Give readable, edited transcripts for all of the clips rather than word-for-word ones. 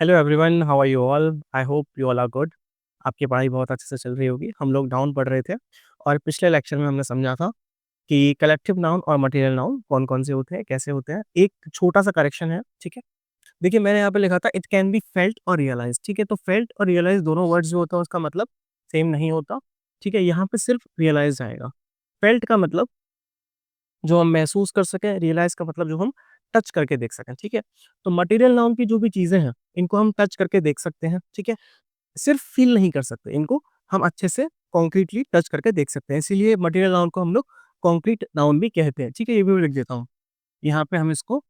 Hello everyone, how are you all? I hope you all are good. आपकी पढ़ाई बहुत अच्छे से चल रही होगी। हम लोग नाउन पढ़ रहे थे और पिछले लेक्चर में हमने समझा था कि कलेक्टिव नाउन और मटेरियल नाउन कौन-कौन से होते हैं, कैसे होते हैं। एक छोटा-सा करेक्शन है, ठीक है? देखिए मैंने यहाँ पे लिखा था इट कैन बी फेल्ट और रियलाइज़्ड, ठीक है? तो फेल्ट और रियलाइज़्ड दोनों वर्ड्स जो होता है उसका मतलब सेम नहीं होता, ठीक है? यहाँ पे सिर्फ रियलाइज़्ड आएगा। फेल्ट का मतलब जो हम महसूस कर सकें, रियलाइज़ का मतलब जो हम टच करके देख सकें, ठीक है? तो मटेरियल नाउन की जो भी चीज़ें हैं, इनको हम टच करके देख सकते हैं, ठीक है? सिर्फ फ़ील नहीं कर सकते, इनको हम अच्छे से कॉन्क्रीटली टच करके देख सकते हैं। इसीलिए मटेरियल नाउन को हम लोग कॉन्क्रीट नाउन भी कहते हैं, ठीक है? ये भी मैं लिख देता हूँ। यहाँ पे हम इसको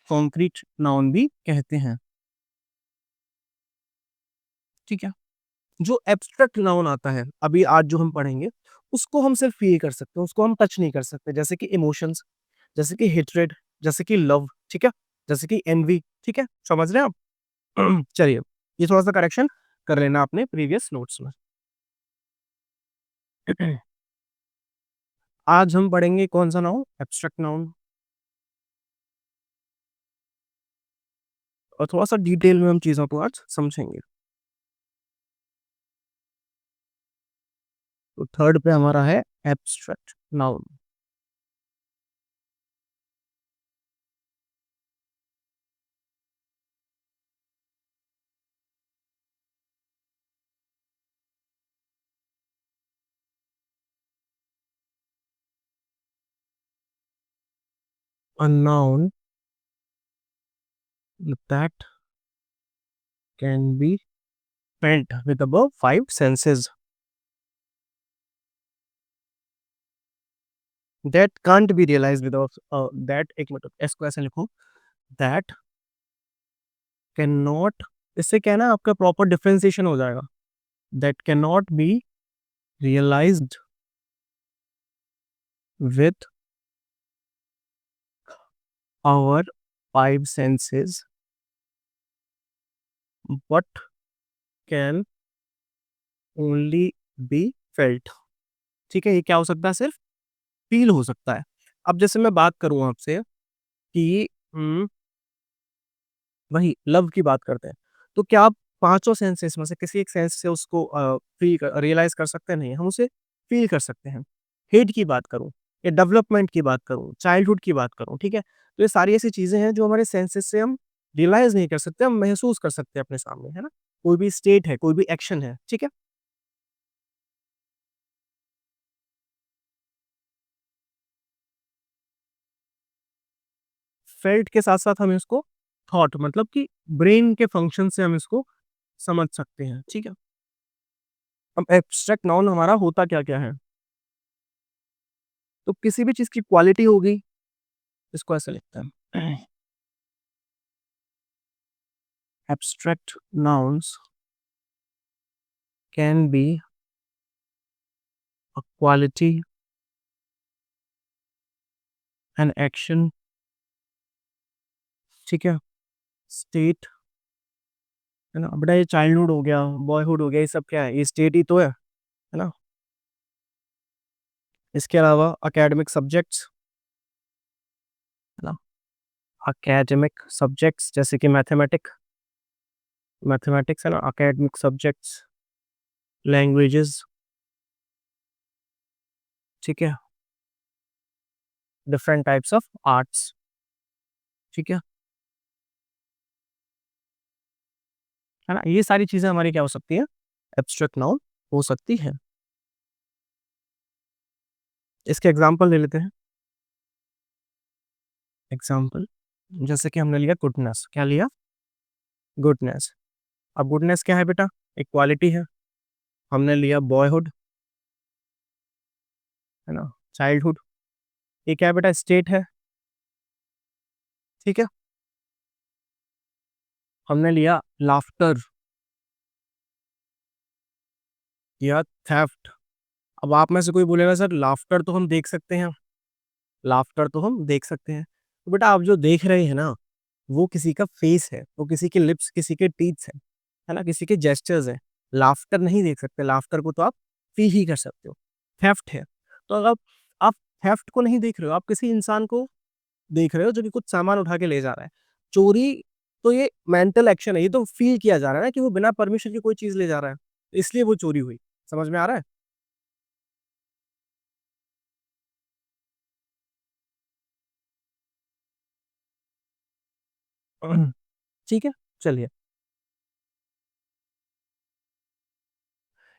कॉन्क्रीट नाउन भी कहते हैं, ठीक है? जो एब्स्ट्रैक्ट नाउन आता है, अभी आज जो हम पढ़ेंगे, उसको हम सिर्फ फ़ील कर सकते हैं, उसको हम टच नहीं कर सकते। जैसे कि इमोशंस, जैसे कि हेट्रेड, जैसे कि लव, ठीक है? जैसे कि एन्वी, ठीक है? समझ रहे हैं आप? चलिए, ये थोड़ा-सा करेक्शन कर लेना अपने प्रीवियस नोट्स में। आज हम पढ़ेंगे कौन-सा नाउन? एब्स्ट्रैक्ट नाउन और थोड़ा-सा डिटेल में हम चीज़ों को आज समझेंगे। तो थर्ड पे हमारा है abstract noun. A noun that can be felt with above 5 senses, that can't be realized without that एक मिनट इसको ऐसे लिखो that cannot, इससे क्या है ना आपका प्रॉपर डिफरेंशिएशन हो जाएगा। That cannot be realized with our 5 senses but can only be felt, ठीक है? ये क्या हो सकता है? सिर्फ फ़ील हो सकता है। अब जैसे मैं बात करूँ आपसे कि वही लव की बात करते हैं, तो क्या आप पाँचों सेंसेस में से किसी एक सेंस से उसको फ़ील क रियलाइज़ कर सकते हैं? नहीं, हम उसे फ़ील कर सकते हैं। हेट की बात करूँ या डेवलपमेंट की बात करूँ, चाइल्डहुड की बात करूँ, ठीक है? तो ये सारी ऐसी चीज़ें हैं जो हमारे सेंसेस से हम रियलाइज़ नहीं कर सकते, हम महसूस कर सकते हैं अपने सामने, है ना? कोई भी स्टेट है, कोई भी एक्शन है, ठीक है? फेल्ट के साथ-साथ हम इसको थॉट मतलब कि ब्रेन के फंक्शन से हम इसको समझ सकते हैं, ठीक है? अब एब्स्ट्रैक्ट नाउन हमारा होता क्या-क्या है? तो किसी भी चीज़ की क्वालिटी होगी, इसको ऐसे लिखते हैं। Abstract nouns can be a quality, an action, ठीक है? स्टेट, है ना? बेटा ये चाइल्डहुड हो गया, बॉयहुड हो गया, ये सब क्या है? ये स्टेट ही तो है ना? इसके अलावा एकेडमिक सब्जेक्ट्स, है ना? एकेडमिक सब्जेक्ट्स जैसे कि मैथमेटिक्स है ना? एकेडमिक सब्जेक्ट्स, लैंग्वेजेस, ठीक है? डिफरेंट टाइप्स ऑफ आर्ट्स, ठीक है ना? ये सारी चीज़ें हमारी क्या हो सकती हैं? एब्स्ट्रैक्ट नाउन हो सकती हैं। इसके एग्ज़ाम्पल ले लेते हैं। एग्ज़ाम्पल जैसे कि हमने लिया गुडनेस, क्या लिया? गुडनेस। अब गुडनेस क्या है बेटा? एक क्वालिटी है। हमने लिया बॉयहुड, है ना? चाइल्डहुड, ये क्या है बेटा? स्टेट है, ठीक है? हमने लिया लाफ्टर या थेफ्ट। अब आप में से कोई बोलेगा सर लाफ्टर तो हम देख सकते हैं, लाफ्टर तो हम देख सकते हैं। तो बेटा आप जो देख रहे हैं ना, वो किसी का फेस है, वो किसी के लिप्स, किसी के टीथ्स हैं, है ना? किसी के जेस्चर्स हैं। लाफ्टर नहीं देख सकते, लाफ्टर को तो आप फ़ील ही कर सकते हो। थेफ्ट है, तो अगर आप थेफ्ट को नहीं देख रहे हो, आप किसी इंसान को देख रहे हो जो कि कुछ सामान उठा के ले जा रहा है। चोरी तो ये मेंटल एक्शन है, ये तो फील किया जा रहा है ना कि वो बिना परमिशन के कोई चीज़ ले जा रहा है, इसलिए वो चोरी हुई। समझ में आ रहा है? ठीक है, चलिए।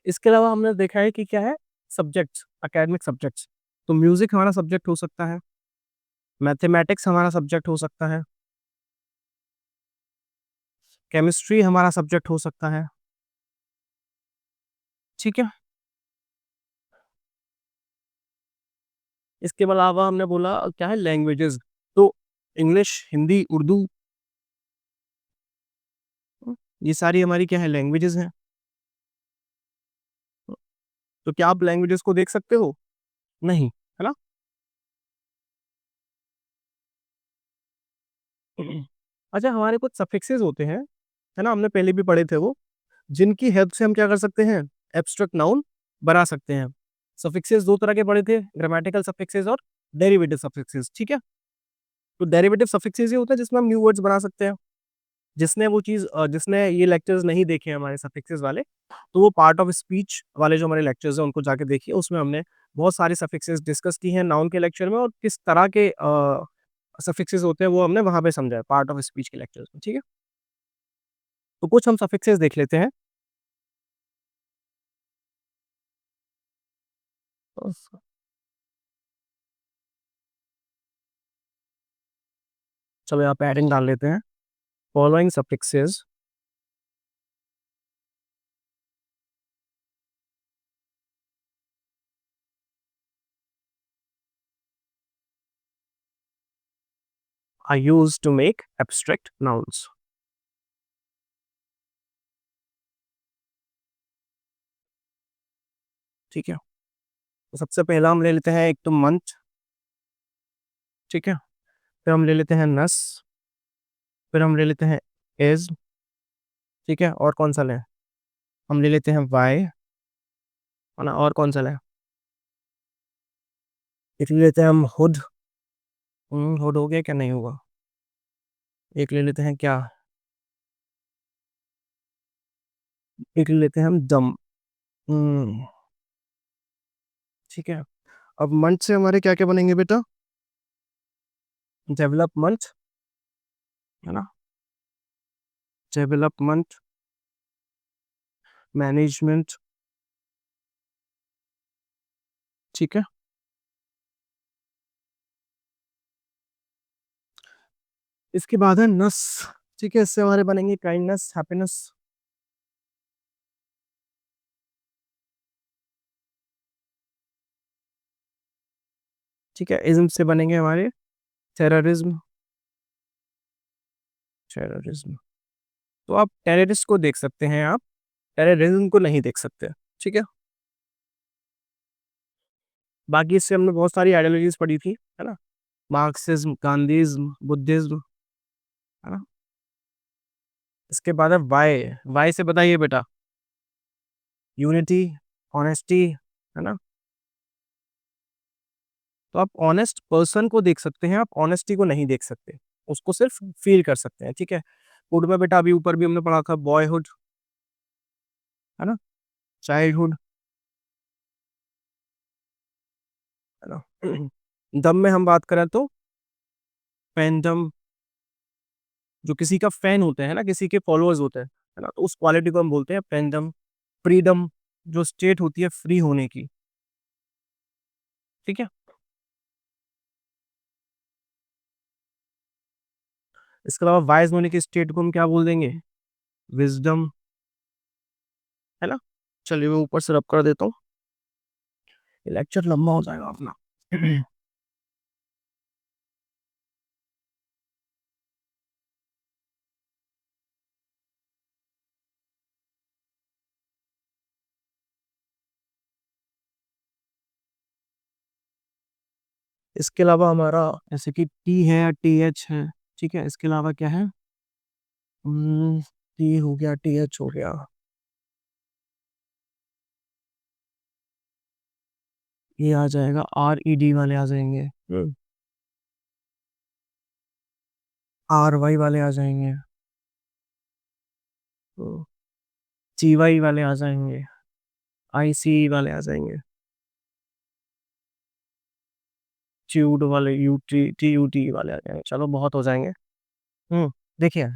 इसके अलावा हमने देखा है कि क्या है, सब्जेक्ट्स, एकेडमिक सब्जेक्ट्स। तो म्यूज़िक हमारा सब्जेक्ट हो सकता है, मैथमेटिक्स हमारा सब्जेक्ट हो सकता है, केमिस्ट्री हमारा सब्जेक्ट हो सकता है, ठीक है? इसके अलावा हमने बोला क्या है, लैंग्वेजेज़। तो इंग्लिश, हिंदी, उर्दू, ये सारी हमारी क्या है, लैंग्वेजेज़ हैं। तो क्या आप लैंग्वेजेज़ को देख सकते हो? नहीं, है ना? अच्छा, हमारे कुछ सफिक्सेस होते हैं, है ना? हमने पहले भी पढ़े थे वो, जिनकी हेल्प से हम क्या कर सकते हैं? एब्स्ट्रैक्ट नाउन बना सकते हैं। सफिक्सेस 2 तरह के पढ़े थे, ग्रामेटिकल सफिक्सेस और डेरिवेटिव सफिक्सेस, ठीक है? तो डेरिवेटिव सफिक्सेस ये होता है जिसमें हम न्यू वर्ड्स बना सकते हैं। जिसने ये लेक्चर्स नहीं देखे हैं हमारे सफिक्सेस वाले, तो वो पार्ट ऑफ स्पीच वाले जो हमारे लेक्चर्स हैं उनको जाके देखिए, उसमें हमने बहुत सारे सफिक्सेस डिस्कस की हैं नाउन के लेक्चर में, और किस तरह के सफिक्सेस होते हैं वो हमने वहाँ पे समझा है पार्ट ऑफ स्पीच के लेक्चर्स में, ठीक है? तो कुछ हम सफिक्सेस देख लेते हैं। चलो यहाँ पे हेडिंग डाल लेते हैं, following suffixes are used to make abstract nouns, ठीक है? तो सबसे पहला हम ले लेते हैं एक तो मंथ, ठीक है? फिर हम ले लेते हैं नस, फिर हम ले लेते हैं एज, ठीक है? और कौन सा लें? हम ले लेते हैं वाई, है ना? और कौन सा लें? एक ले लेते हैं हम हुड, हुड हो गया क्या, नहीं होगा? एक ले लेते हैं क्या, एक ले लेते हैं हम दम, हम्म, ठीक है? अब मंथ से हमारे क्या क्या बनेंगे बेटा? डेवलपमेंट, है ना? डेवलपमेंट, मैनेजमेंट, ठीक है? इसके बाद है नस, ठीक है? इससे हमारे बनेंगे काइंडनेस, हैप्पीनेस, ठीक है? इज्म से बनेंगे हमारे टेररिज्म, टेररिज्म। तो आप टेररिस्ट को देख सकते हैं, आप टेररिज्म को नहीं देख सकते, ठीक है? बाकी इससे हमने बहुत सारी आइडियोलॉजीज पढ़ी थी, है ना? मार्क्सिज्म, गांधीज्म, बुद्धिज्म, है ना? इसके बाद है वाई, वाई से बताइए बेटा, यूनिटी, ऑनेस्टी, है ना? तो आप ऑनेस्ट पर्सन को देख सकते हैं, आप ऑनेस्टी को नहीं देख सकते, उसको सिर्फ फील कर सकते हैं, ठीक है? हुड में बेटा अभी ऊपर भी हमने पढ़ा था, बॉयहुड, है ना? चाइल्डहुड, है ना? दम में हम बात करें तो फैंडम, जो किसी का फैन होते हैं ना, किसी के फॉलोअर्स होते हैं, है ना? तो उस क्वालिटी को हम बोलते हैं फैंडम। फ्रीडम, जो स्टेट होती है फ्री होने की, ठीक है? इसके अलावा वाइज होने की स्टेट को हम क्या बोल देंगे? विजडम, है ना? चलिए मैं ऊपर से रब कर देता हूँ, ये लेक्चर लंबा हो जाएगा अपना। इसके अलावा हमारा जैसे कि टी है या टी एच है, ठीक है? इसके अलावा क्या है? टी हो गया, टी एच हो गया, ये आ जाएगा, आर ई डी वाले आ जाएंगे, आर वाई वाले आ जाएंगे, जीवाई वाले आ जाएंगे, आईसी वाले आ जाएंगे, ट्यूड वाले, यूटी टीयूटी वाले आ जाएंगे। चलो बहुत हो जाएंगे। देखिए,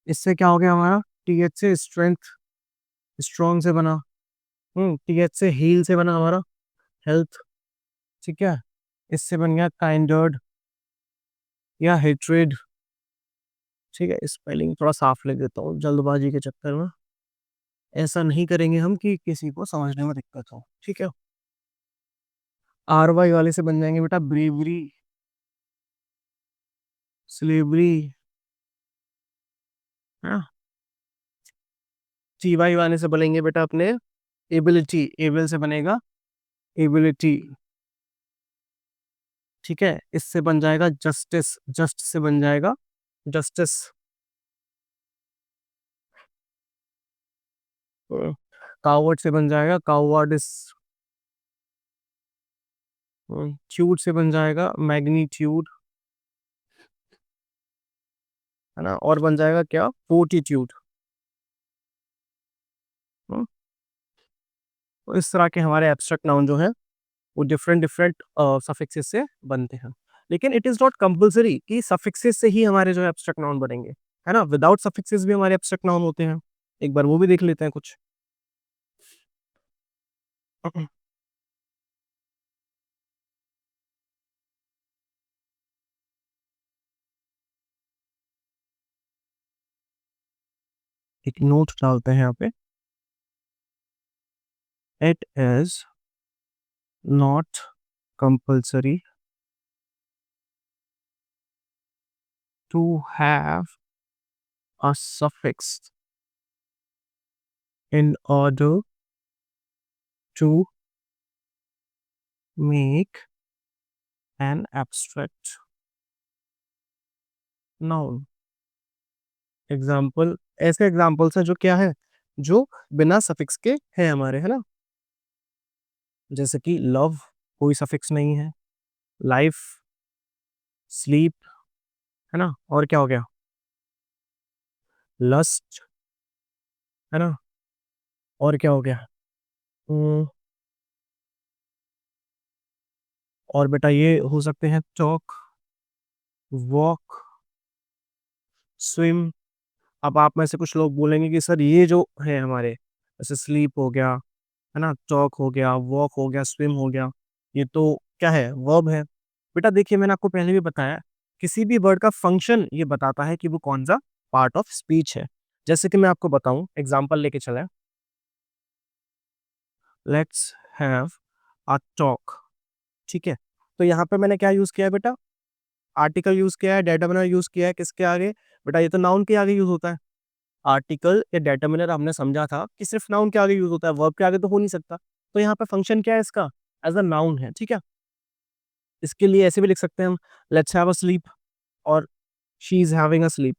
इससे क्या हो गया हमारा, टीएच से स्ट्रेंथ, स्ट्रॉन्ग से बना। टीएच से हील से बना हमारा हेल्थ। ठीक है, इससे बन गया काइंडर्ड या हेट्रेड। ठीक है, स्पेलिंग थोड़ा साफ लिख देता हूँ जल्दबाजी के चक्कर में, ऐसा नहीं करेंगे हम कि किसी को समझने में दिक्कत हो। ठीक है, आर वाई वाले से बन जाएंगे बेटा ब्रेवरी, स्लेवरी, है ना। टी वाई वाले से बनेंगे बेटा अपने एबिलिटी, एबल से बनेगा एबिलिटी। ठीक है, इससे बन जाएगा जस्टिस, जस्ट से बन जाएगा जस्टिस। कावर्ड से बन जाएगा कावर्डिस। ट्यूड से बन जाएगा मैग्नीट्यूड, है ना। और बन जाएगा क्या, फोर्टिट्यूड। तो इस तरह के हमारे एब्स्ट्रैक्ट नाउन जो है वो डिफरेंट डिफरेंट सफिक्सेस से बनते हैं। लेकिन इट इज नॉट कंपल्सरी कि सफिक्सेस से ही हमारे जो है एब्स्ट्रैक्ट नाउन बनेंगे, है ना। विदाउट सफिक्सेस भी हमारे एब्स्ट्रैक्ट नाउन होते हैं, एक बार वो भी देख लेते हैं कुछ। एक नोट डालते हैं यहाँ पे, it is not compulsory to have a suffix in order to make an abstract noun। Example, ऐसे एग्जाम्पल्स है जो क्या है, जो बिना सफिक्स के है हमारे, है ना। जैसे कि लव, कोई सफिक्स नहीं है। लाइफ, स्लीप, है ना। और क्या हो गया, लस्ट, है ना। और क्या हो गया, हम्म, और बेटा ये हो सकते हैं टॉक, वॉक, स्विम। अब आप में से कुछ लोग बोलेंगे कि सर ये जो है हमारे, जैसे स्लीप हो गया, है ना, टॉक हो गया, वॉक हो गया, स्विम हो गया, ये तो क्या है, वर्ब है। बेटा देखिए, मैंने आपको पहले भी बताया, किसी भी वर्ड का फंक्शन ये बताता है कि वो कौन सा पार्ट ऑफ स्पीच है। जैसे कि मैं आपको बताऊं, एग्जांपल लेके चला, लेट्स हैव अ टॉक। ठीक है, तो यहाँ पे मैंने क्या यूज किया है बेटा, आर्टिकल यूज किया है, डेटरमिनर यूज किया है, किसके आगे बेटा, ये तो नाउन के आगे यूज होता है। आर्टिकल या डेटरमिनर हमने समझा था कि सिर्फ नाउन के आगे यूज होता है, वर्ब के आगे तो हो नहीं सकता। तो यहाँ पे फंक्शन क्या है इसका, एज अ नाउन है। ठीक है, इसके लिए ऐसे भी लिख सकते हैं हम, लेट्स हैव अ स्लीप और she is having a slip.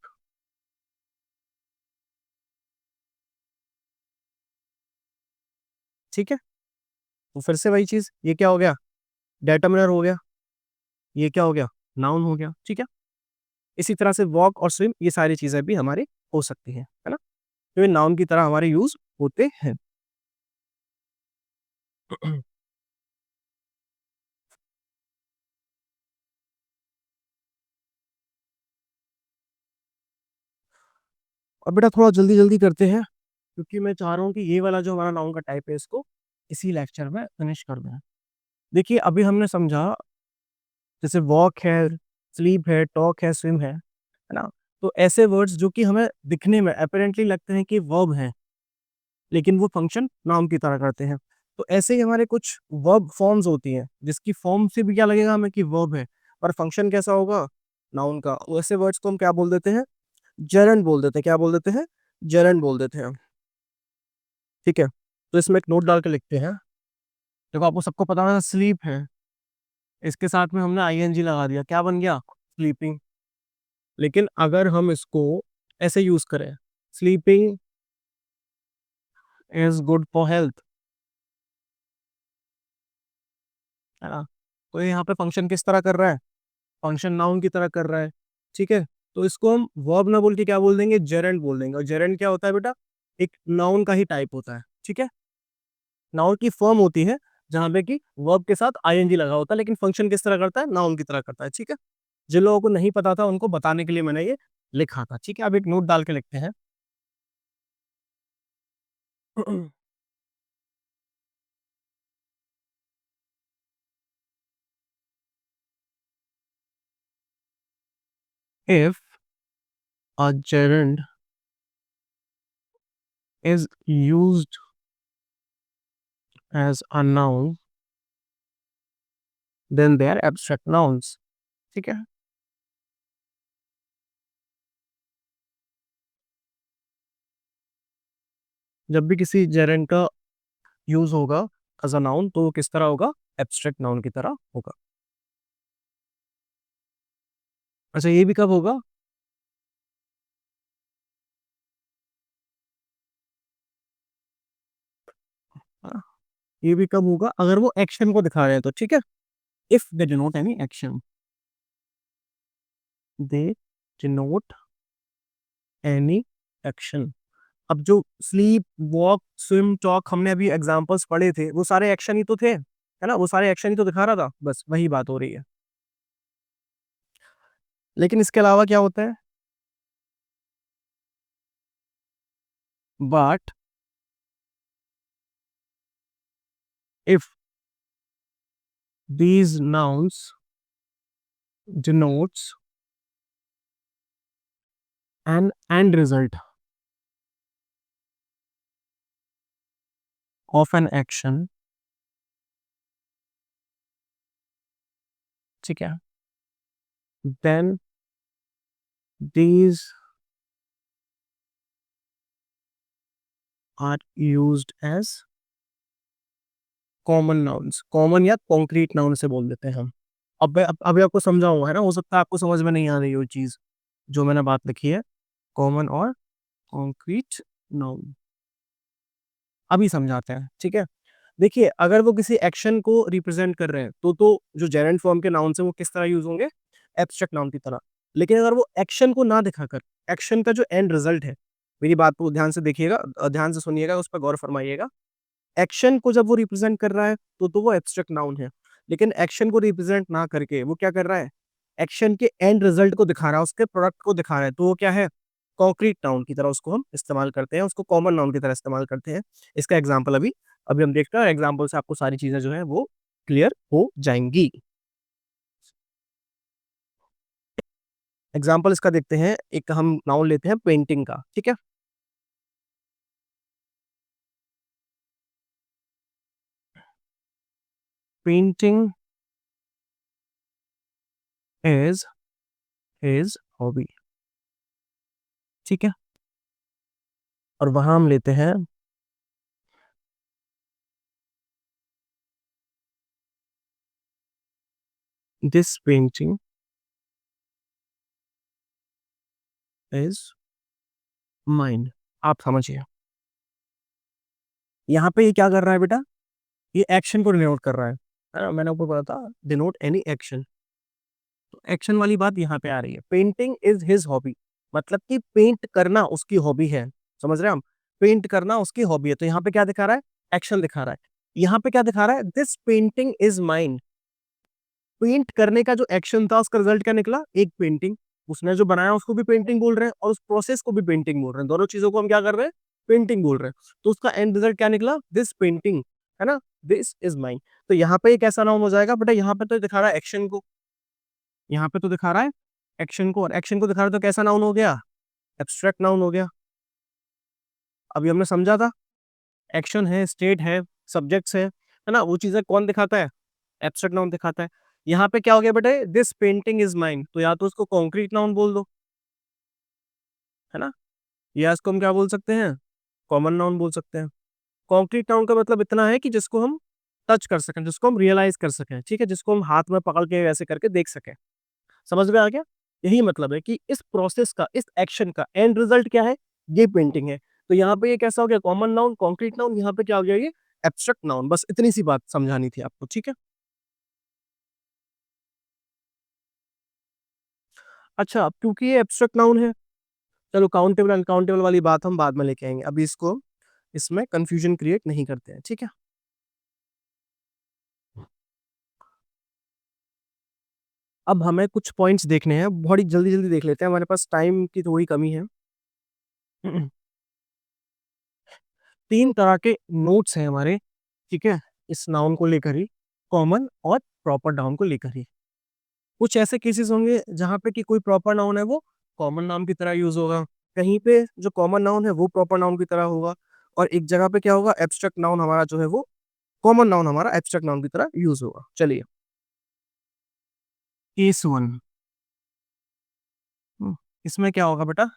ठीक है, तो फिर से वही चीज, ये क्या हो गया, डेटरमिनर हो गया, ये क्या हो गया, नाउन हो गया। ठीक है, इसी तरह से वॉक और स्विम, ये सारी चीजें भी हमारी हो सकती हैं, है ना। तो ये नाउन की तरह हमारे यूज होते हैं। और बेटा थोड़ा जल्दी जल्दी करते हैं, क्योंकि मैं चाह रहा हूँ कि ये वाला जो हमारा नाउन का टाइप है इसको इसी लेक्चर में फिनिश कर दें। देखिए अभी हमने समझा, जैसे वॉक है, स्लीप है, टॉक है, स्विम है ना। तो ऐसे वर्ड्स जो कि हमें दिखने में अपेरेंटली लगते हैं कि वर्ब हैं, लेकिन वो फंक्शन नाउन की तरह करते हैं। तो ऐसे ही हमारे कुछ वर्ब फॉर्म्स होती हैं, जिसकी फॉर्म से भी क्या लगेगा हमें कि वर्ब है, पर फंक्शन कैसा होगा, नाउन का। वैसे वर्ड्स को हम क्या बोल देते हैं, जरंड बोल देते हैं। क्या बोल देते हैं, जरंड बोल देते हैं। ठीक है, तो इसमें एक नोट डाल के लिखते हैं। देखो आपको सबको पता है स्लीप है, इसके साथ में हमने आईएनजी लगा दिया, क्या बन गया, स्लीपिंग। लेकिन अगर हम इसको ऐसे यूज करें, sleeping is good for health, है ना। तो यहाँ पे फंक्शन किस तरह कर रहा है, फंक्शन नाउन की तरह कर रहा है। ठीक है, तो इसको हम वर्ब ना बोल के क्या बोल देंगे, जेरेंड बोल देंगे। और जेरेंड क्या होता है बेटा, एक नाउन का ही टाइप होता है, ठीक है। नाउन की फॉर्म होती है जहां पे कि वर्ब के साथ आईएनजी लगा होता है, लेकिन फंक्शन किस तरह करता है, नाउन की तरह करता है, ठीक है। जिन लोगों को नहीं पता था उनको बताने के लिए मैंने ये लिखा था, ठीक है। अब एक नोट डाल के लिखते हैं। if a gerund is used as a noun then they are abstract nouns, ठीक है। जब भी किसी जेरेंट का यूज होगा एज अ नाउन तो वो किस तरह होगा, एब्स्ट्रैक्ट नाउन की तरह होगा। अच्छा, ये भी कब होगा, हाँ, ये भी कब होगा, अगर वो एक्शन को दिखा रहे हैं तो, ठीक है। If they denote any action, they denote any action. अब जो स्लीप, वॉक, स्विम, टॉक हमने अभी एग्जांपल्स पढ़े थे, वो सारे एक्शन ही तो थे, है ना, वो सारे एक्शन ही तो दिखा रहा था, बस वही बात हो रही है। लेकिन इसके अलावा क्या होता है, but if these nouns denotes an end result of an action, ठीक है, then these are used as common nouns, common या कॉन्क्रीट नाउन से बोल देते हैं हम। अब मैं अभी आपको समझाऊंगा, है ना, हो सकता है आपको समझ में नहीं आ रही वो चीज जो मैंने बात लिखी है, कॉमन और कॉन्क्रीट नाउन। अभी समझाते हैं, ठीक है। देखिए, अगर वो किसी एक्शन को रिप्रेजेंट कर रहे हैं तो जो जेरेंट फॉर्म के नाउन से वो किस तरह यूज होंगे, एब्स्ट्रैक्ट नाउन की तरह। लेकिन अगर वो एक्शन को ना दिखाकर, एक्शन का जो एंड रिजल्ट है, मेरी बात को ध्यान से देखिएगा, ध्यान से सुनिएगा, उस पर गौर फरमाइएगा। एक्शन को जब वो रिप्रेजेंट कर रहा है तो वो एब्स्ट्रैक्ट नाउन है। लेकिन एक्शन को रिप्रेजेंट ना करके वो क्या कर रहा है, एक्शन के एंड रिजल्ट को दिखा रहा है, उसके प्रोडक्ट को दिखा रहा है, तो वो क्या है, कॉन्क्रीट नाउन की तरह उसको हम इस्तेमाल करते हैं, उसको कॉमन नाउन की तरह इस्तेमाल करते हैं। इसका एग्जाम्पल अभी अभी हम देखते हैं, एग्जाम्पल से आपको सारी चीजें जो है वो क्लियर हो जाएंगी। एग्जाम्पल इसका देखते हैं, एक हम नाउन लेते हैं पेंटिंग का, ठीक है। पेंटिंग इज हिज हॉबी, ठीक है। और वहां हम लेते हैं दिस पेंटिंग इज माइंड। आप समझिए, यहाँ पे ये क्या कर रहा है बेटा, ये एक्शन को डिनोट कर रहा है ना, मैंने ऊपर बोला था डिनोट एनी एक्शन, तो एक्शन वाली बात यहाँ पे आ रही है। पेंटिंग इज हिज हॉबी, मतलब कि पेंट करना उसकी हॉबी है, समझ रहे हैं हम, पेंट करना उसकी हॉबी है। तो यहाँ पे क्या दिखा रहा है, एक्शन दिखा रहा है। यहाँ पे क्या दिखा रहा है, this painting is mine. Paint करने का जो एक्शन था उसका रिजल्ट क्या निकला, एक पेंटिंग। उसने जो बनाया उसको भी पेंटिंग बोल रहे हैं और उस प्रोसेस को भी पेंटिंग बोल रहे हैं, दोनों चीजों को हम क्या कर रहे हैं, पेंटिंग बोल रहे हैं। तो उसका एंड रिजल्ट क्या निकला, दिस पेंटिंग, है ना, दिस इज माइन। तो यहाँ पे एक ऐसा नाउन हो जाएगा बेटा, यहाँ पे तो दिखा रहा है एक्शन को, यहाँ पे तो दिखा रहा है एक्शन को, और एक्शन को दिखा रहा है तो कैसा नाउन हो गया, एब्स्ट्रैक्ट नाउन हो गया। अभी हमने समझा था, एक्शन है, स्टेट है, सब्जेक्ट्स है ना, वो चीजें कौन दिखाता है, एब्स्ट्रैक्ट नाउन दिखाता है। यहाँ पे क्या हो गया बेटे, दिस पेंटिंग इज माइन, तो या तो उसको कॉन्क्रीट नाउन बोल दो, है ना, या इसको हम क्या बोल सकते हैं, कॉमन नाउन बोल सकते हैं। कॉन्क्रीट नाउन का मतलब इतना है कि जिसको हम टच कर सकें, जिसको हम रियलाइज कर सकें, ठीक है, जिसको हम हाथ में पकड़ के ऐसे करके देख सकें। समझ में आ गया, यही मतलब है कि इस प्रोसेस का, इस एक्शन का एंड रिजल्ट क्या है, ये पेंटिंग है। तो यहाँ पे ये कैसा हो गया, कॉमन नाउन, कॉन्क्रीट नाउन, यहाँ पे क्या हो गया, ये एब्स्ट्रैक्ट नाउन। बस इतनी सी बात समझानी थी आपको, ठीक है। अच्छा, अब क्योंकि ये एब्स्ट्रैक्ट नाउन है चलो काउंटेबल अनकाउंटेबल वाली बात हम बाद में लेके आएंगे, अभी इसको इसमें कंफ्यूजन क्रिएट नहीं करते हैं, ठीक है। अब हमें कुछ पॉइंट्स देखने हैं, बड़ी जल्दी जल्दी देख लेते हैं, हमारे पास टाइम की थोड़ी कमी है। तीन तरह के नोट्स हैं हमारे, ठीक है, इस नाउन को लेकर ही, कॉमन और प्रॉपर नाउन को लेकर ही। कुछ ऐसे केसेस होंगे जहां पे कि कोई प्रॉपर नाउन है वो कॉमन नाउन की तरह यूज होगा, कहीं पे जो कॉमन नाउन है वो प्रॉपर नाउन की तरह होगा, और एक जगह पे क्या होगा, एब्स्ट्रैक्ट नाउन हमारा जो है वो कॉमन नाउन हमारा एब्स्ट्रैक्ट नाउन की तरह यूज होगा। चलिए, केस वन, इसमें क्या होगा बेटा,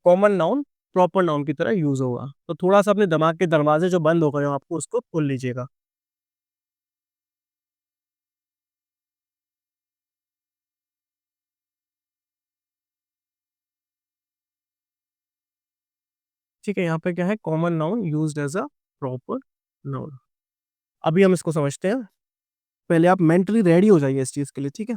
कॉमन नाउन प्रॉपर नाउन की तरह यूज होगा। तो थोड़ा सा अपने दिमाग के दरवाजे जो बंद हो गए हो आपको उसको खोल लीजिएगा। ठीक है, यहाँ पे क्या है, common noun used as a proper noun. अभी हम इसको समझते हैं, पहले आप मेंटली रेडी हो जाइए इस चीज के लिए, ठीक है।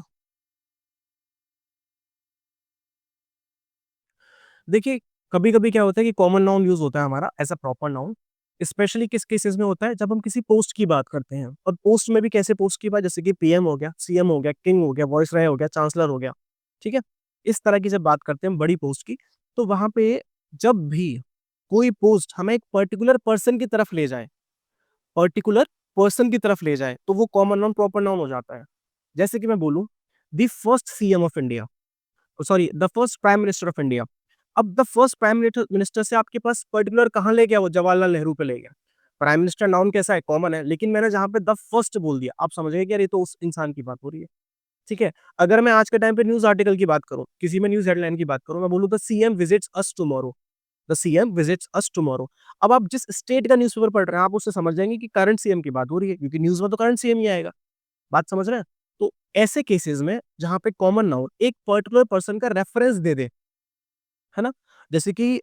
देखिए, कभी कभी क्या होता है कि कॉमन नाउन यूज होता है हमारा as a proper noun, specially किस केसेस में होता है, जब हम किसी पोस्ट की बात करते हैं, और पोस्ट में भी कैसे पोस्ट की बात, जैसे कि पीएम हो गया, सीएम हो गया, किंग हो गया, वॉइस रॉय हो गया, चांसलर हो गया, ठीक है। इस तरह की जब बात करते हैं बड़ी पोस्ट की, तो वहां पे जब भी कोई पोस्ट हमें एक पर्टिकुलर पर्सन की तरफ ले जाए, पर्टिकुलर पर्सन की तरफ ले जाए, तो वो कॉमन नाउन प्रॉपर नाउन हो जाता है। जैसे कि मैं बोलूं, the first CM of India, sorry the first prime minister of India. अब द फर्स्ट प्राइम मिनिस्टर से आपके पास पर्टिकुलर कहाँ ले गया, वो जवाहरलाल नेहरू पे ले गया। प्राइम मिनिस्टर नाउन कैसा है, कॉमन है, लेकिन मैंने जहां पे द फर्स्ट बोल दिया, आप समझ गए कि यार ये तो उस इंसान की बात हो रही है, ठीक है। अगर मैं आज के टाइम पे न्यूज आर्टिकल की बात करूं, किसी में न्यूज हेडलाइन की बात करूं, मैं बोलूं the CM visits us tomorrow, the CM visits us tomorrow. अब आप जिस स्टेट का न्यूज़पेपर पढ़ रहे हैं, आप उससे समझ जाएंगे कि करंट सीएम की बात हो रही है, क्योंकि न्यूज में तो करंट सीएम ही आएगा। बात समझ रहे हैं? तो ऐसे केसेस में जहां पे कॉमन नाउन एक पर्टिकुलर पर्सन का रेफरेंस दे दे, है ना, जैसे कि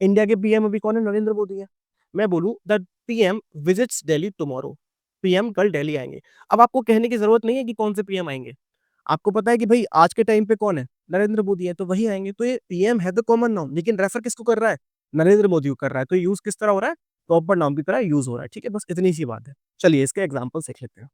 इंडिया के पीएम अभी कौन है, नरेंद्र मोदी है। मैं बोलूं the PM visits Delhi tomorrow, PM कल दिल्ली आएंगे। अब आपको कहने की जरूरत नहीं है कि कौन से पीएम आएंगे, आपको पता है कि भाई आज के टाइम पे कौन है, नरेंद्र मोदी है, तो वही आएंगे। तो ये पीएम है तो कॉमन नाउन, लेकिन रेफर किसको कर रहा है, नरेंद्र मोदी को कर रहा है, तो यूज किस तरह हो रहा है, प्रॉपर नाउन की तरह यूज हो रहा है, ठीक है। बस इतनी सी बात है। चलिए इसके एग्जाम्पल देख लेते हैं।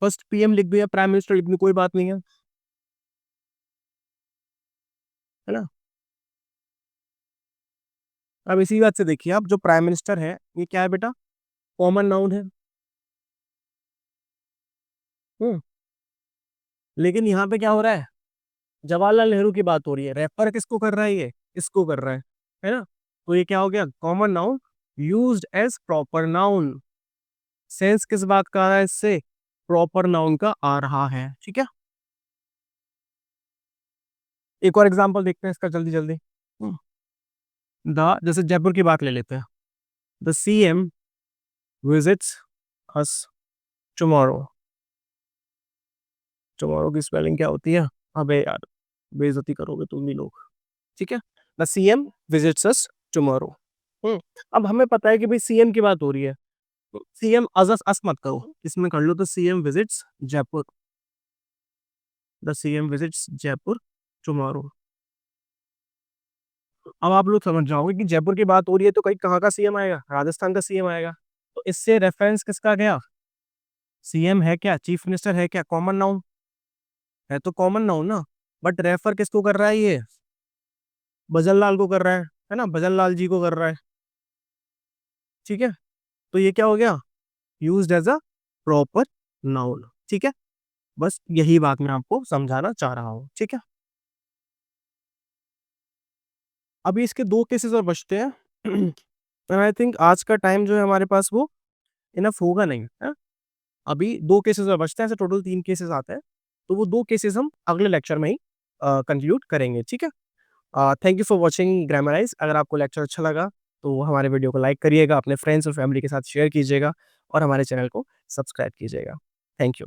फर्स्ट पीएम लिख दो या प्राइम मिनिस्टर लिख दो, कोई बात नहीं है ना। अब इसी बात से देखिए, आप जो प्राइम मिनिस्टर है ये क्या है बेटा, कॉमन नाउन है। हम्म, लेकिन यहाँ पे क्या हो रहा है, जवाहरलाल नेहरू की बात हो रही है, रेफर किसको कर रहा है, ये इसको कर रहा है ना। तो ये क्या हो गया, common noun used as proper noun. Sense किस बात का आ रहा है इससे, प्रॉपर नाउन का आ रहा है, ठीक है। एक और एग्जांपल देखते हैं इसका जल्दी जल्दी। द जैसे जयपुर की बात ले लेते हैं, the CM visits us tomorrow. Tomorrow की स्पेलिंग क्या होती है, अबे यार बेइज्जती करोगे तुम भी लोग, ठीक है। The CM visits us tomorrow. अब हमें पता है कि भाई सीएम की बात हो रही है, तो सीएम अस मत करो, इसमें कर लो, तो CM visits Jaipur, the CM visits Jaipur tomorrow. अब आप लोग समझ जाओगे कि जयपुर की बात हो रही है, तो कहीं कहाँ का सीएम आएगा, राजस्थान का सीएम आएगा। तो इससे रेफरेंस किसका गया, सीएम है क्या, चीफ मिनिस्टर है क्या, कॉमन नाउन है, तो कॉमन नाउन ना, बट रेफर किसको कर रहा है ये, भजन लाल को कर रहा है ना, भजन लाल जी को कर रहा है, ठीक है। तो ये क्या हो गया, used as a proper noun, ठीक है। बस यही बात मैं आपको समझाना चाह रहा हूँ, ठीक है। अभी इसके दो केसेस और बचते हैं। आई थिंक आज का टाइम जो है हमारे पास वो इनफ होगा नहीं है। अभी दो केसेस और बचते हैं, ऐसे टोटल तीन केसेस आते हैं, तो वो दो केसेस हम अगले लेक्चर में ही कंक्लूड करेंगे, ठीक है। Thank you for watching Grammarize. अगर आपको लेक्चर अच्छा लगा तो हमारे वीडियो को लाइक करिएगा, अपने फ्रेंड्स और फैमिली के साथ शेयर कीजिएगा और हमारे चैनल को सब्सक्राइब कीजिएगा। Thank you.